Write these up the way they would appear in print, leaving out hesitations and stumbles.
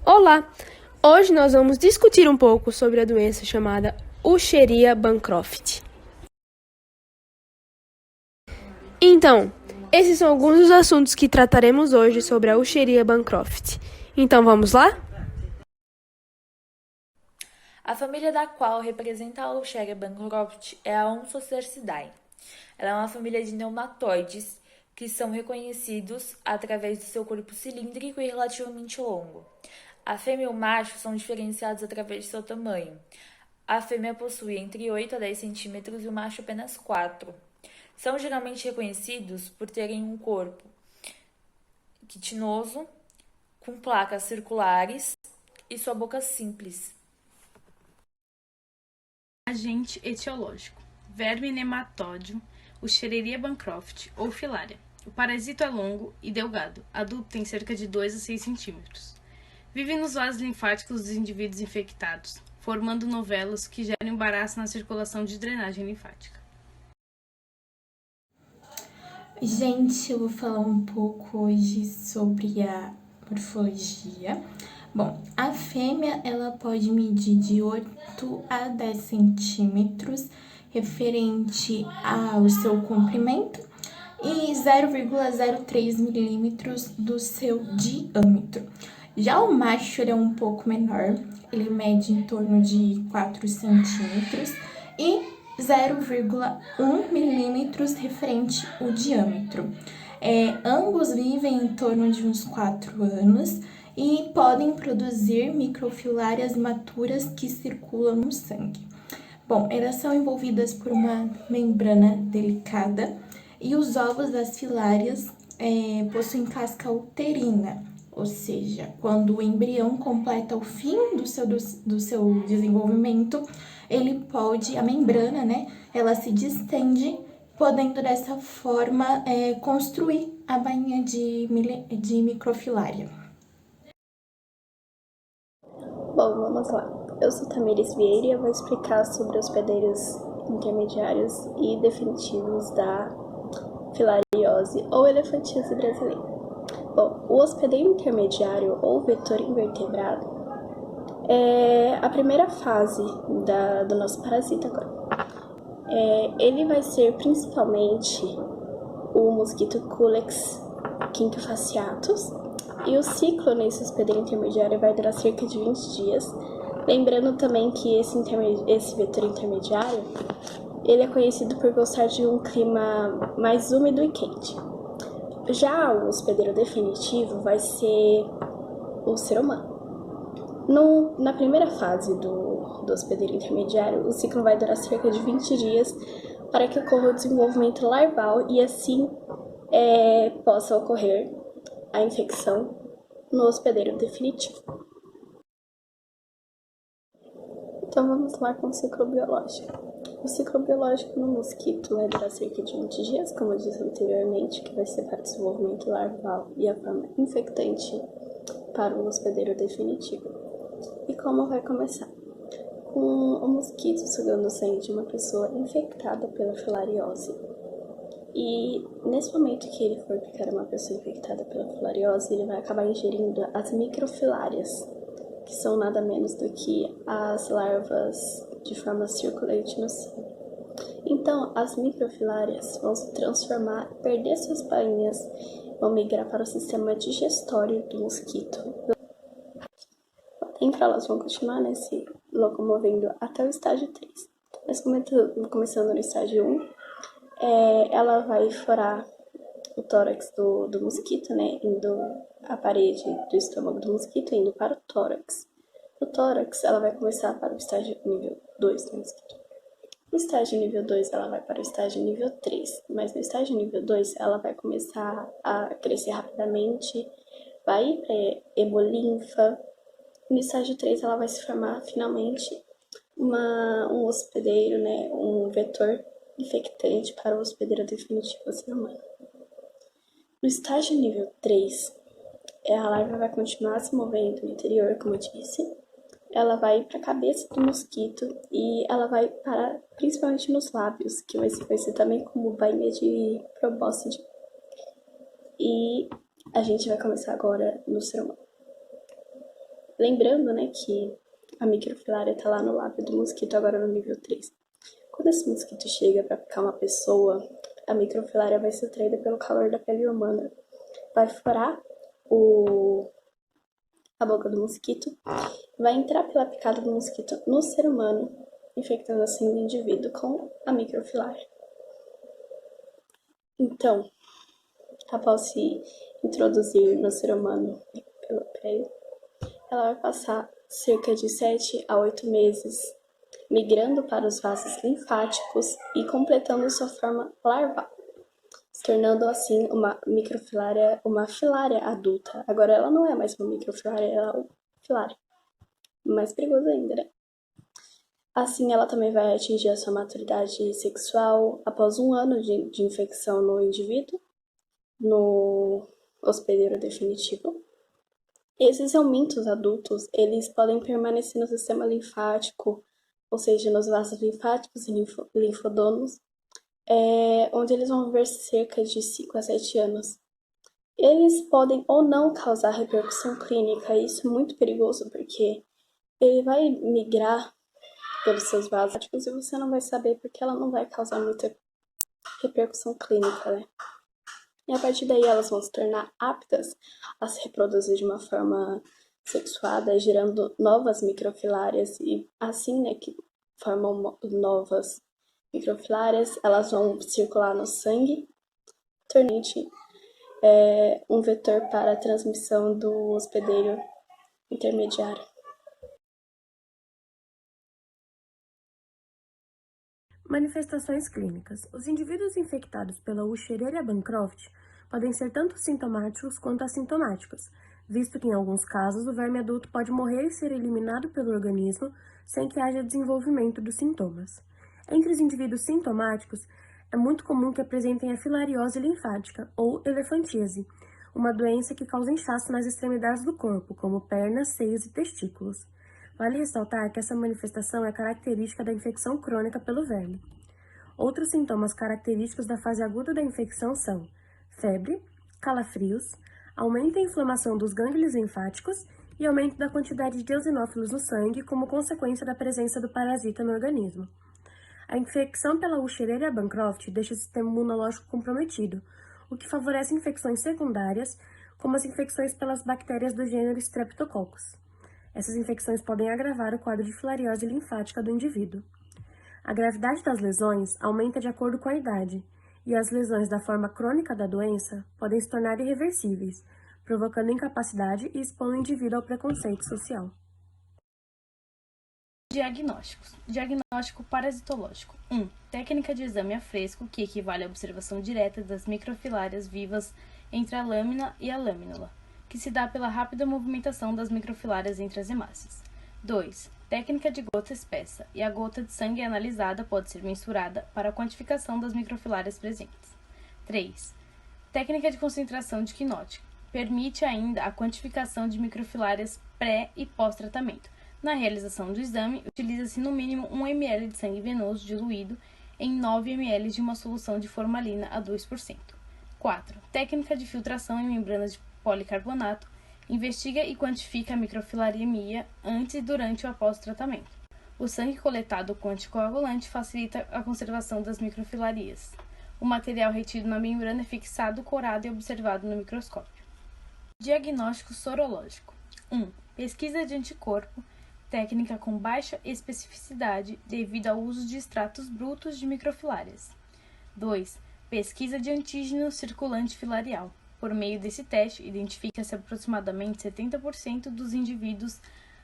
Olá! Hoje nós vamos discutir um pouco sobre a doença chamada Escherichia Bancroft. Então, esses são alguns dos assuntos que trataremos hoje sobre a Escherichia Bancroft. Então, vamos lá? A família da qual representa a Escherichia Bancroft é a Onchocercidae. Ela é uma família de nematóides que são reconhecidos através do seu corpo cilíndrico e relativamente longo. A fêmea e o macho são diferenciados através de seu tamanho. A fêmea possui entre 8 a 10 centímetros e o macho apenas 4. São geralmente reconhecidos por terem um corpo quitinoso, com placas circulares e sua boca simples. Agente etiológico: verme nematódio, Escherichia Bancroft ou filária. O parasito é longo e delgado, adulto tem cerca de 2 a 6 centímetros. Vive nos vasos linfáticos dos indivíduos infectados, formando novelos que geram embaraço na circulação de drenagem linfática. Gente, eu vou falar um pouco hoje sobre a morfologia. Bom, a fêmea, ela pode medir de 8 a 10 centímetros, referente ao seu comprimento, e 0,03 milímetros do seu diâmetro. Já o macho, ele é um pouco menor, ele mede em torno de 4 centímetros e 0,1 milímetros referente ao diâmetro. Ambos vivem em torno de uns 4 anos e podem produzir microfilárias imaturas que circulam no sangue. Bom, elas são envolvidas por uma membrana delicada e os ovos das filárias possuem casca uterina, ou seja, quando o embrião completa o fim do seu desenvolvimento, a membrana, né, ela se distende, podendo dessa forma construir a bainha de microfilária. Bom, vamos lá. Eu sou Tamires Vieira e eu vou explicar sobre os hospedeiros intermediários e definitivos da filariose ou elefantíase brasileira. Bom, o hospedeiro intermediário ou vetor invertebrado é a primeira fase do nosso parasita agora. Ele vai ser principalmente o mosquito Culex quinquefasciatus, e o ciclo nesse hospedeiro intermediário vai durar cerca de 20 dias. Lembrando também que esse vetor intermediário, ele é conhecido por gostar de um clima mais úmido e quente. Já o hospedeiro definitivo vai ser o ser humano. Na primeira fase do hospedeiro intermediário, o ciclo vai durar cerca de 20 dias para que ocorra o desenvolvimento larval e assim possa ocorrer a infecção no hospedeiro definitivo. Então vamos lá com o ciclo biológico. O ciclo biológico no mosquito vai durar cerca de 20 dias, como eu disse anteriormente, que vai ser para o desenvolvimento larval e a forma infectante para o hospedeiro definitivo. E como vai começar? Com o mosquito sugando o sangue de uma pessoa infectada pela filariose. E nesse momento que ele for picar uma pessoa infectada pela filariose, ele vai acabar ingerindo as microfilárias, que são nada menos do que as larvas de forma circulante no sangue. Então, as microfilárias vão se transformar, perder suas bainhas, vão migrar para o sistema digestório do mosquito. Dentro, elas vão continuar se locomovendo até o estágio 3. Mas começando no estágio 1, ela vai furar o tórax do mosquito, né, indo a parede do estômago do mosquito, indo para o tórax. No tórax, ela vai começar para o estágio nível 2 do mosquito. No estágio nível 2, ela vai para o estágio nível 3, mas no estágio nível 2, ela vai começar a crescer rapidamente, vai ir para hemolinfa. No estágio 3, ela vai se formar finalmente um hospedeiro, né, um vetor infectante para o hospedeiro definitivo ser humano. No estágio nível 3, a larva vai continuar se movendo no interior, como eu disse. Ela vai para a cabeça do mosquito e ela vai parar principalmente nos lábios, que vai ser conhecido também como bainha de probóscide. E a gente vai começar agora no ser humano. Lembrando, né, que a microfilária está lá no lábio do mosquito, agora no nível 3. Quando esse mosquito chega para picar uma pessoa, a microfilária vai ser atraída pelo calor da pele humana, vai furar a boca do mosquito, vai entrar pela picada do mosquito no ser humano, infectando assim o indivíduo com a microfilária. Então, após se introduzir no ser humano pela pele, ela vai passar cerca de 7 a 8 meses migrando para os vasos linfáticos e completando sua forma larval, se tornando assim uma microfilária, uma filária adulta. Agora ela não é mais uma microfilária, ela é uma filária. Mais perigoso ainda, né? Assim, ela também vai atingir a sua maturidade sexual após 1 ano de infecção no indivíduo, no hospedeiro definitivo. Esses aumentos adultos, eles podem permanecer no sistema linfático, ou seja, nos vasos linfáticos e linfodonos, onde eles vão viver cerca de 5 a 7 anos. Eles podem ou não causar repercussão clínica, e isso é muito perigoso, porque ele vai migrar pelos seus vasos linfáticos e você não vai saber, porque ela não vai causar muita repercussão clínica, né? E a partir daí elas vão se tornar aptas a se reproduzir de uma forma sexuada, gerando novas microfilárias e assim, né, que formam novas microfilárias, elas vão circular no sangue, tornando um vetor para a transmissão do hospedeiro intermediário. Manifestações clínicas. Os indivíduos infectados pela Wuchereria bancroft podem ser tanto sintomáticos quanto assintomáticos, visto que em alguns casos o verme adulto pode morrer e ser eliminado pelo organismo sem que haja desenvolvimento dos sintomas. Entre os indivíduos sintomáticos, é muito comum que apresentem a filariose linfática, ou elefantíase, uma doença que causa inchaço nas extremidades do corpo, como pernas, seios e testículos. Vale ressaltar que essa manifestação é característica da infecção crônica pelo verme. Outros sintomas característicos da fase aguda da infecção são febre, calafrios, aumento da inflamação dos gânglios linfáticos e aumento da quantidade de eosinófilos no sangue como consequência da presença do parasita no organismo. A infecção pela Wuchereria bancroft deixa o sistema imunológico comprometido, o que favorece infecções secundárias, como as infecções pelas bactérias do gênero Streptococcus. Essas infecções podem agravar o quadro de filariose linfática do indivíduo. A gravidade das lesões aumenta de acordo com a idade, e as lesões da forma crônica da doença podem se tornar irreversíveis, provocando incapacidade e expondo o indivíduo ao preconceito social. Diagnósticos. Diagnóstico parasitológico. 1. Técnica de exame a fresco, que equivale à observação direta das microfilárias vivas entre a lâmina e a lâminula, que se dá pela rápida movimentação das microfilárias entre as hemácias. 2. Técnica de gota espessa, e a gota de sangue analisada pode ser mensurada para a quantificação das microfilárias presentes. 3. Técnica de concentração de quinótico. Permite ainda a quantificação de microfilárias pré- e pós-tratamento. Na realização do exame, utiliza-se no mínimo 1 ml de sangue venoso diluído em 9 ml de uma solução de formalina a 2%. 4. Técnica de filtração em membranas de policarbonato. Investiga e quantifica a microfilariemia antes e durante ou após o tratamento. O sangue coletado com anticoagulante facilita a conservação das microfilarias. O material retido na membrana é fixado, corado e observado no microscópio. Diagnóstico sorológico. 1. Pesquisa de anticorpo, técnica com baixa especificidade devido ao uso de extratos brutos de microfilárias. 2. Pesquisa de antígeno circulante filarial. Por meio desse teste, identifica-se aproximadamente 70% dos indivíduos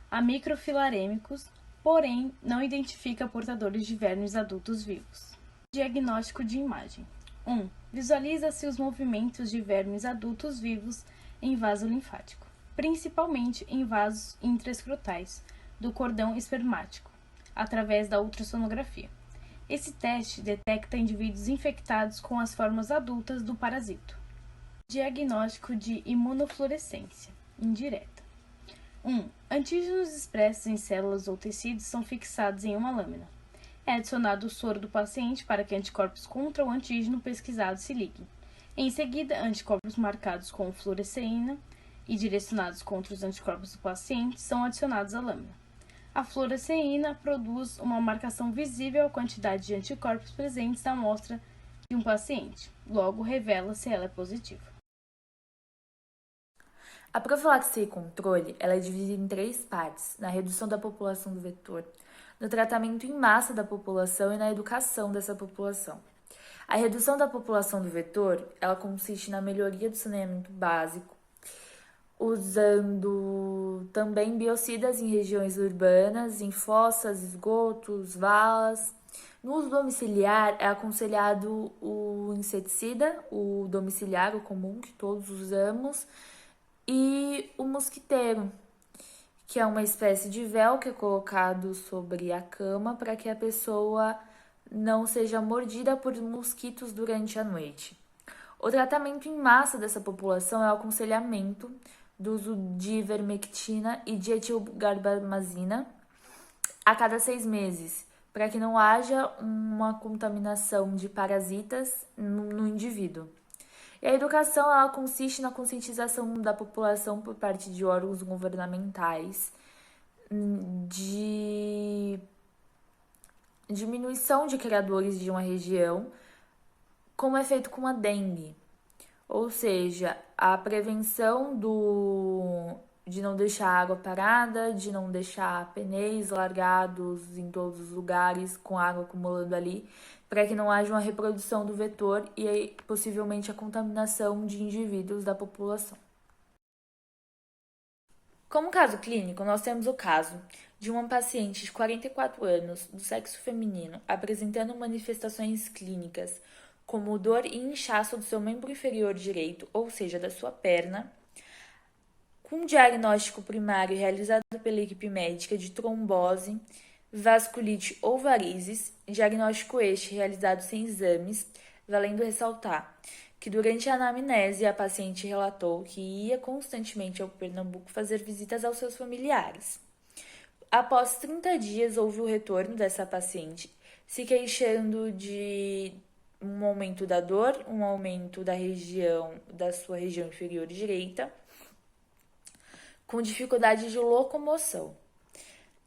amicrofilarêmicos, porém não identifica portadores de vermes adultos vivos. Diagnóstico de imagem. 1. Visualiza-se os movimentos de vermes adultos vivos em vaso linfático, principalmente em vasos intraescrotais do cordão espermático, através da ultrassonografia. Esse teste detecta indivíduos infectados com as formas adultas do parasito. Diagnóstico de imunofluorescência indireta. 1. Antígenos expressos em células ou tecidos são fixados em uma lâmina. É adicionado o soro do paciente para que anticorpos contra o antígeno pesquisado se liguem. Em seguida, anticorpos marcados com fluoresceína e direcionados contra os anticorpos do paciente são adicionados à lâmina. A fluoresceína produz uma marcação visível à quantidade de anticorpos presentes na amostra de um paciente, logo revela se ela é positiva. A profilaxia e controle ela é dividida em 3 partes: na redução da população do vetor, no tratamento em massa da população e na educação dessa população. A redução da população do vetor ela consiste na melhoria do saneamento básico, usando também biocidas em regiões urbanas, em fossas, esgotos, valas. No uso domiciliar, é aconselhado o inseticida, o domiciliar, o comum, que todos usamos, e o mosquiteiro, que é uma espécie de véu que é colocado sobre a cama para que a pessoa não seja mordida por mosquitos durante a noite. O tratamento em massa dessa população é o aconselhamento do uso de ivermectina e de etilgarbamazina a cada 6 meses, para que não haja uma contaminação de parasitas no indivíduo. E a educação ela consiste na conscientização da população por parte de órgãos governamentais, de diminuição de criadores de uma região, como é feito com a dengue. Ou seja, a prevenção de não deixar água parada, de não deixar pneus largados em todos os lugares com água acumulando ali, para que não haja uma reprodução do vetor e possivelmente a contaminação de indivíduos da população. Como caso clínico, nós temos o caso de uma paciente de 44 anos, do sexo feminino, apresentando manifestações clínicas como dor e inchaço do seu membro inferior direito, ou seja, da sua perna, com diagnóstico primário realizado pela equipe médica de trombose, vasculite ou varizes, diagnóstico este realizado sem exames, valendo ressaltar que durante a anamnese a paciente relatou que ia constantemente ao Pernambuco fazer visitas aos seus familiares. Após 30 dias houve o retorno dessa paciente, se queixando de um aumento da dor, um aumento da sua região inferior direita, com dificuldade de locomoção.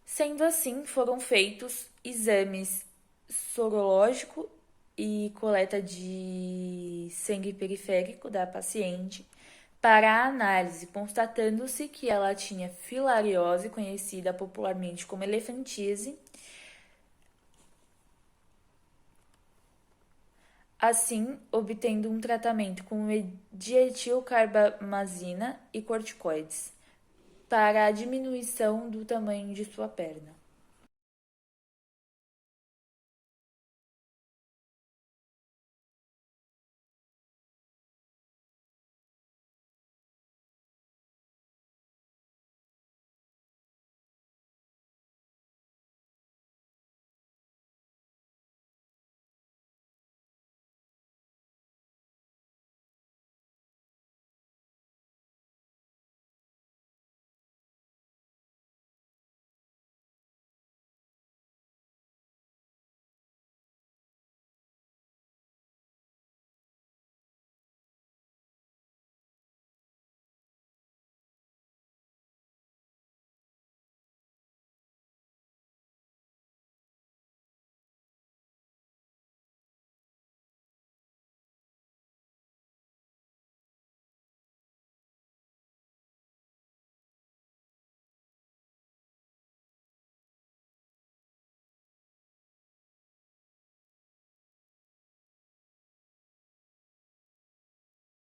Sendo assim, foram feitos exames sorológico e coleta de sangue periférico da paciente para a análise, constatando-se que ela tinha filariose, conhecida popularmente como elefantíase, assim obtendo um tratamento com dietilcarbamazina e corticoides para a diminuição do tamanho de sua perna.